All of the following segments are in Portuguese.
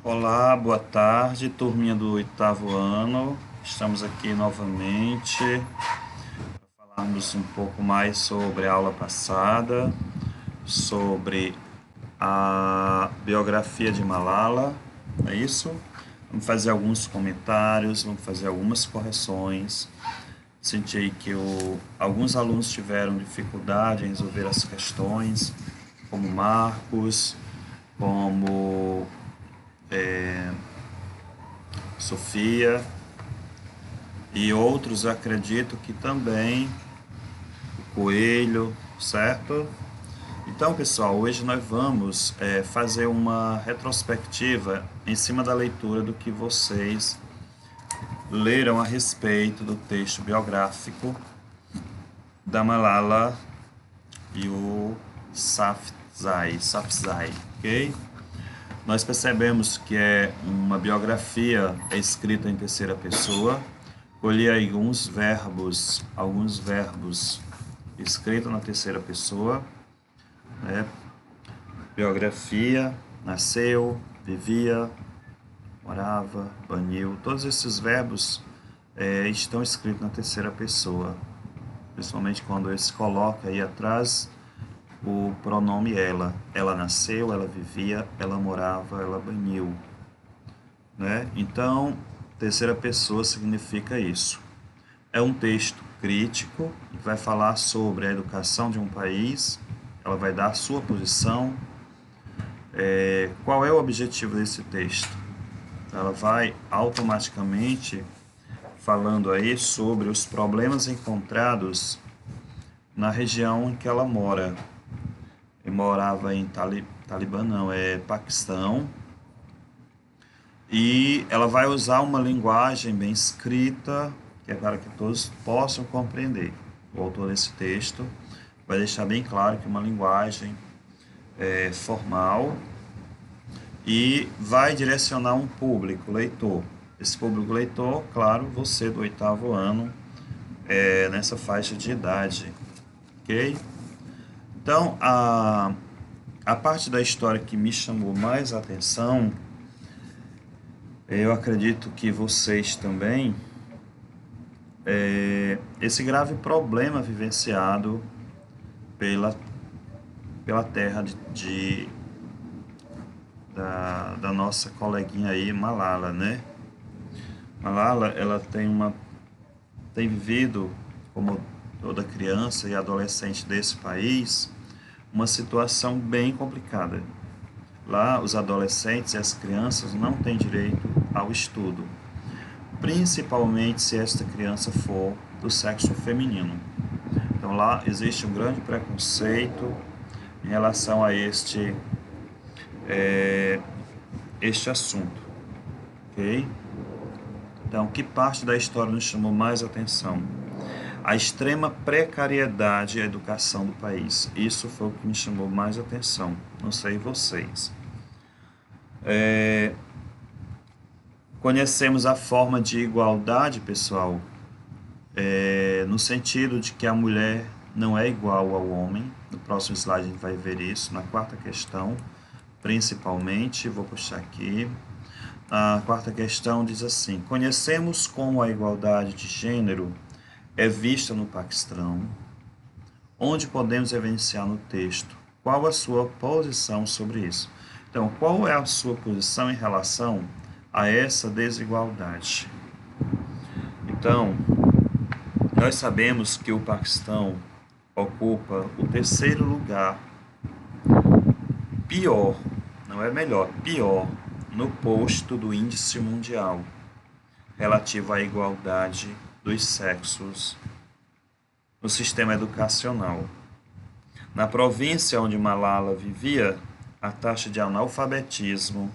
Olá, boa tarde, turminha do oitavo ano. Estamos aqui novamente para falarmos um pouco mais sobre a aula passada, sobre a biografia de Malala, não é isso? Vamos fazer alguns comentários, vamos fazer algumas correções. Senti que alguns alunos tiveram dificuldade em resolver as questões, como Marcos, como Sofia, e outros acredito que também o Coelho, certo? Então, pessoal, hoje nós vamos fazer uma retrospectiva em cima da leitura do que vocês leram a respeito do texto biográfico da Malala Yousafzai, ok? Nós percebemos que é uma biografia escrita em terceira pessoa. Colhi aí alguns verbos escritos na terceira pessoa, né? Biografia, nasceu, vivia, morava, baniu. Todos esses verbos estão escritos na terceira pessoa, principalmente quando eles colocam aí atrás o pronome ela. Ela nasceu, ela vivia, ela morava, ela baniu, né? Então, terceira pessoa significa isso. É um texto crítico que vai falar sobre a educação de um país. Ela vai dar a sua posição. Qual é o objetivo desse texto? Ela vai automaticamente falando aí sobre os problemas encontrados na região em que ela mora. Ele morava em Talibã, não, é Paquistão. E ela vai usar uma linguagem bem escrita, que é para que todos possam compreender. O autor desse texto vai deixar bem claro que é uma linguagem formal e vai direcionar um público leitor. Esse público leitor, claro, você do oitavo ano, nessa faixa de idade, ok? Então, a parte da história que me chamou mais a atenção, eu acredito que vocês também, esse grave problema vivenciado pela terra da nossa coleguinha aí, Malala, né? Malala, ela tem vivido, como toda criança e adolescente desse país, uma situação bem complicada. Lá, os adolescentes e as crianças não têm direito ao estudo, principalmente se esta criança for do sexo feminino. Então, lá existe um grande preconceito em relação a este assunto, ok? Então, que parte da história nos chamou mais atenção? A extrema precariedade e a educação do país. Isso foi o que me chamou mais atenção. Não sei vocês. Conhecemos a forma de igualdade, pessoal, no sentido de que a mulher não é igual ao homem. No próximo slide a gente vai ver isso, na quarta questão, principalmente. Vou puxar aqui. A quarta questão diz assim: conhecemos como a igualdade de gênero é vista no Paquistão, onde podemos evidenciar no texto qual a sua posição sobre isso. Então, qual é a sua posição em relação a essa desigualdade? Então, nós sabemos que o Paquistão ocupa o terceiro lugar, pior, não é melhor, pior, no posto do índice mundial relativo à igualdade dos sexos no sistema educacional. Na província onde Malala vivia, a taxa de analfabetismo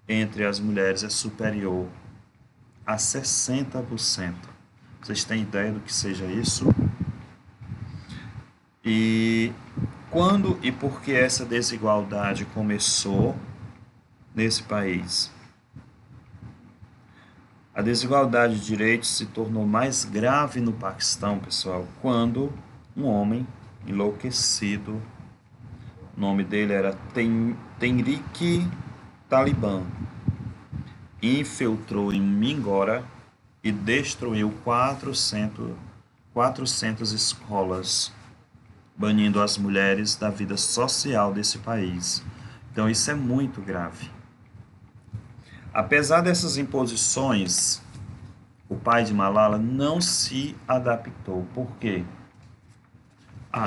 entre as mulheres é superior a 60%. Vocês têm ideia do que seja isso? E quando e por que essa desigualdade começou nesse país? A desigualdade de direitos se tornou mais grave no Paquistão, pessoal, quando um homem enlouquecido, o nome dele era Tehreek Taliban, infiltrou em Mingora e destruiu 400 escolas, banindo as mulheres da vida social desse país. Então isso é muito grave. Apesar dessas imposições, o pai de Malala não se adaptou. Por quê?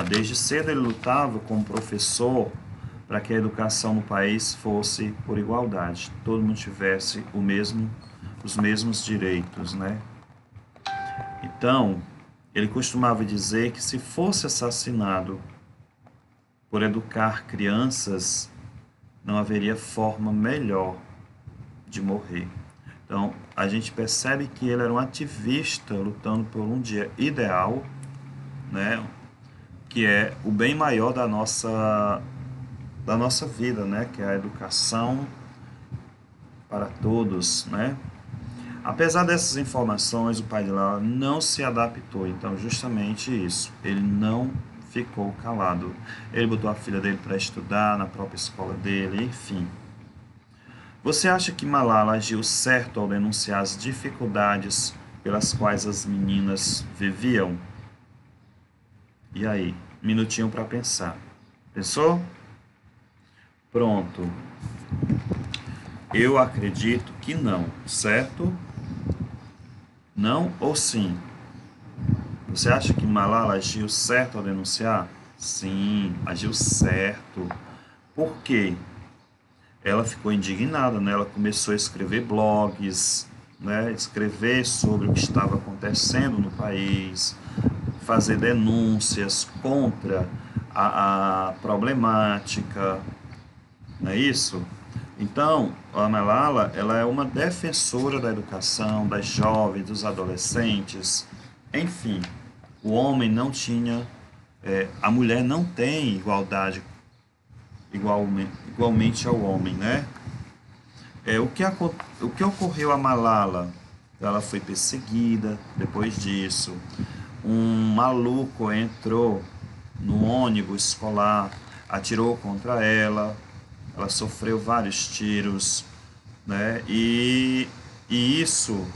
Desde cedo ele lutava como professor para que a educação no país fosse por igualdade, todo mundo tivesse os mesmos direitos, né? Então, ele costumava dizer que se fosse assassinado por educar crianças, não haveria forma melhor de morrer. Então, a gente percebe que ele era um ativista lutando por um dia ideal, né? Que é o bem maior da nossa vida, né? Que é a educação para todos, né? Apesar dessas informações, o pai de Lala não se adaptou. Então, justamente isso. Ele não ficou calado. Ele botou a filha dele para estudar na própria escola dele, enfim. Você acha que Malala agiu certo ao denunciar as dificuldades pelas quais as meninas viviam? E aí? Minutinho para pensar. Pensou? Pronto. Eu acredito que não, certo? Não ou sim? Você acha que Malala agiu certo ao denunciar? Sim, agiu certo. Por quê? Ela ficou indignada, né? Ela começou a escrever blogs, né? Escrever sobre o que estava acontecendo no país, fazer denúncias contra a problemática, não é isso? Então, a Malala, ela é uma defensora da educação, das jovens, dos adolescentes, enfim, o homem não tinha, a mulher não tem igualdade igualmente ao homem, né? O que ocorreu a Malala? Ela foi perseguida depois disso. Um maluco entrou no ônibus escolar, atirou contra ela, ela sofreu vários tiros, né? E isso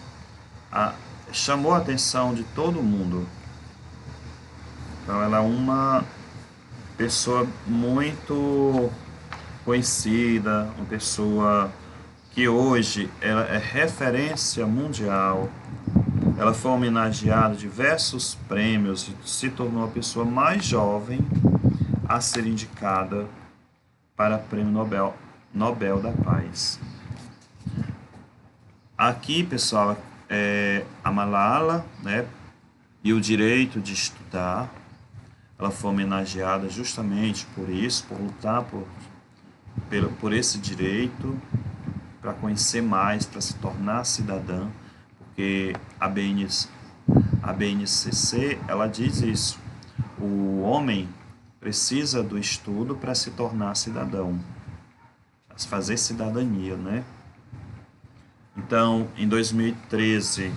a, chamou a atenção de todo mundo. Então ela é uma pessoa muito conhecida, uma pessoa que hoje ela é referência mundial. Ela foi homenageada em diversos prêmios e se tornou a pessoa mais jovem a ser indicada para o Prêmio Nobel da Paz. Aqui, pessoal, é a Malala, né, e o direito de estudar. Ela foi homenageada justamente por isso, por lutar por esse direito, para conhecer mais, para se tornar cidadã, porque a BNCC, ela diz isso, o homem precisa do estudo para se tornar cidadão, para fazer cidadania, né? Então, em 2013,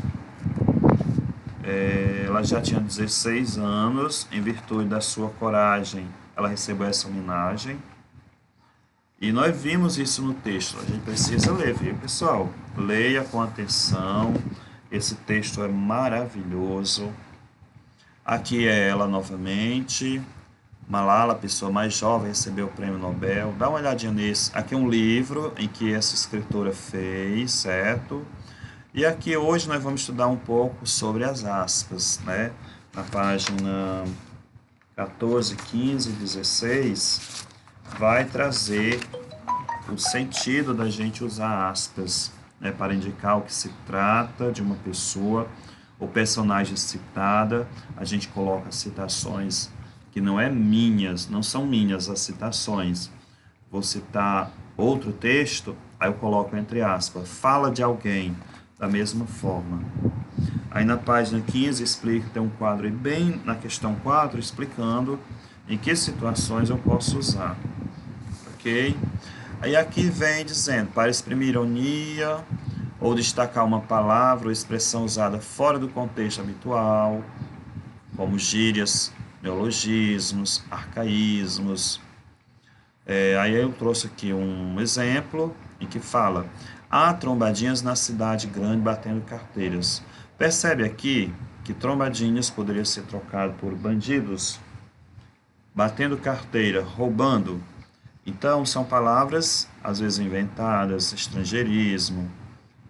ela já tinha 16 anos, em virtude da sua coragem, ela recebeu essa homenagem. E nós vimos isso no texto, a gente precisa ler, viu, pessoal? Leia com atenção, esse texto é maravilhoso. Aqui é ela novamente, Malala, a pessoa mais jovem, recebeu o Prêmio Nobel. Dá uma olhadinha nesse. Aqui é um livro em que essa escritora fez, certo? E aqui hoje nós vamos estudar um pouco sobre as aspas, né? Na página 14, 15 e 16, vai trazer o sentido da gente usar aspas, né? Para indicar o que se trata de uma pessoa ou personagem citada. A gente coloca citações que não são minhas as citações. Vou citar outro texto, aí eu coloco entre aspas, fala de alguém, da mesma forma. Aí na página 15 explica, tem um quadro aí bem na questão 4, explicando em que situações eu posso usar. Ok? Aí aqui vem dizendo, para exprimir ironia, ou destacar uma palavra ou expressão usada fora do contexto habitual, como gírias, neologismos, arcaísmos. Aí eu trouxe aqui um exemplo em que fala: Há trombadinhas na cidade grande batendo carteiras. Percebe aqui que trombadinhas poderia ser trocado por bandidos, batendo carteira, roubando. Então, são palavras, às vezes inventadas, estrangeirismo,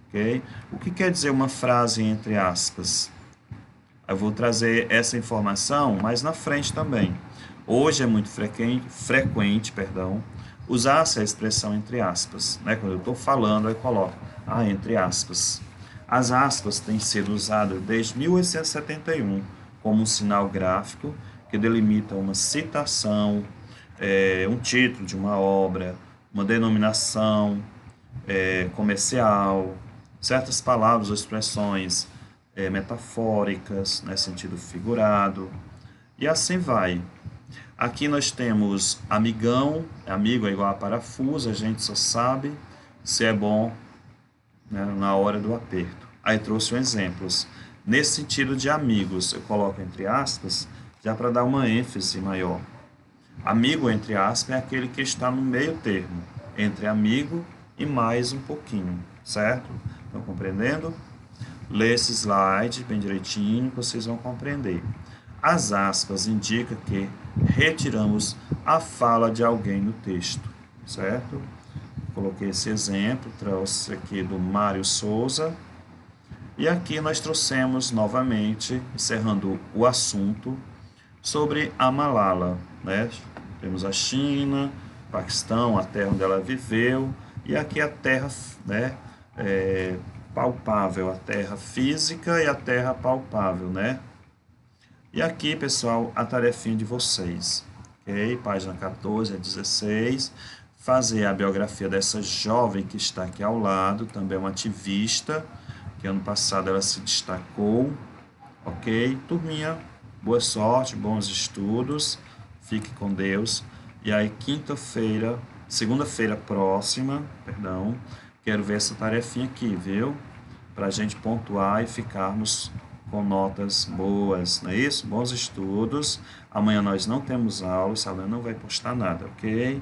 ok? O que quer dizer uma frase entre aspas? Eu vou trazer essa informação mais na frente também. Hoje é muito frequente, usar essa expressão entre aspas, né? Quando eu estou falando, eu coloco, entre aspas. As aspas têm sido usadas desde 1871 como um sinal gráfico que delimita uma citação, um título de uma obra, uma denominação comercial, certas palavras ou expressões metafóricas, né, sentido figurado, e assim vai. Aqui nós temos amigão, amigo é igual a parafuso, a gente só sabe se é bom, né, na hora do aperto. Aí trouxe exemplos. Nesse sentido de amigos, eu coloco entre aspas, já para dar uma ênfase maior. Amigo, entre aspas, é aquele que está no meio termo, entre amigo e mais um pouquinho, certo? Estão compreendendo? Lê esse slide bem direitinho, vocês vão compreender. As aspas indicam que retiramos a fala de alguém no texto, certo? Coloquei esse exemplo, trouxe aqui do Mário Souza. E aqui nós trouxemos novamente, encerrando o assunto, sobre a Malala, né? Temos a China, Paquistão, a terra onde ela viveu, e aqui a terra, né, palpável, a terra física e a terra palpável, né? E aqui, pessoal, a tarefinha de vocês, ok? Página 14 a 16, fazer a biografia dessa jovem que está aqui ao lado, também uma ativista, que ano passado ela se destacou, ok? Turminha, boa sorte, bons estudos, fique com Deus. E aí, segunda-feira próxima, quero ver essa tarefinha aqui, viu? Para a gente pontuar e ficarmos com notas boas, não é isso? Bons estudos. Amanhã nós não temos aula, o Sabrina não vai postar nada, ok?